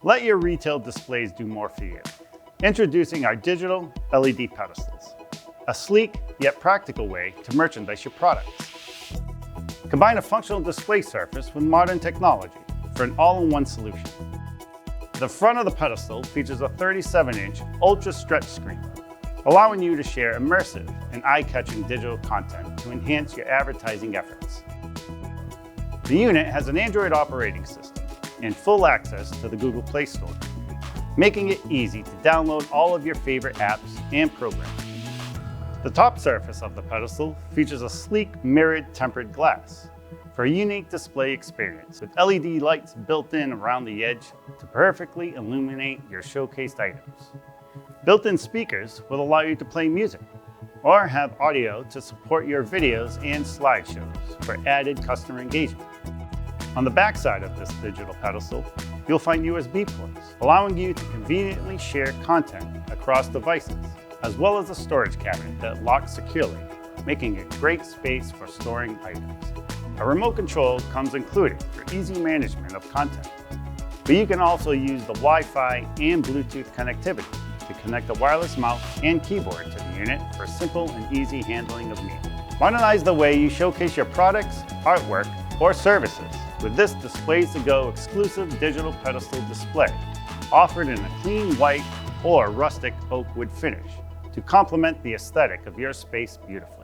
Let your retail displays do more for you. Introducing our digital LED pedestals, a sleek yet practical way to merchandise your products. Combine a functional display surface with modern technology for an all-in-one solution. The front of the pedestal features a 37-inch ultra stretch screen, allowing you to share immersive and eye-catching digital content to enhance your advertising efforts. The unit has an Android operating system and full access to the Google Play Store, making it easy to download all of your favorite apps and programs. The top surface of the pedestal features a sleek mirrored tempered glass for a unique display experience with LED lights built in around the edge to perfectly illuminate your showcased items. Built-in speakers will allow you to play music or have audio to support your videos and slideshows for added customer engagement. On the back side of this digital pedestal, you'll find USB ports, allowing you to conveniently share content across devices, as well as a storage cabinet that locks securely, making a great space for storing items. A remote control comes included for easy management of content, but you can also use the Wi-Fi and Bluetooth connectivity to connect a wireless mouse and keyboard to the unit for simple and easy handling of media. Modernize the way you showcase your products, artwork, or services with this Displays2go exclusive digital pedestal display, offered in a clean white or rustic oak wood finish to complement the aesthetic of your space beautifully.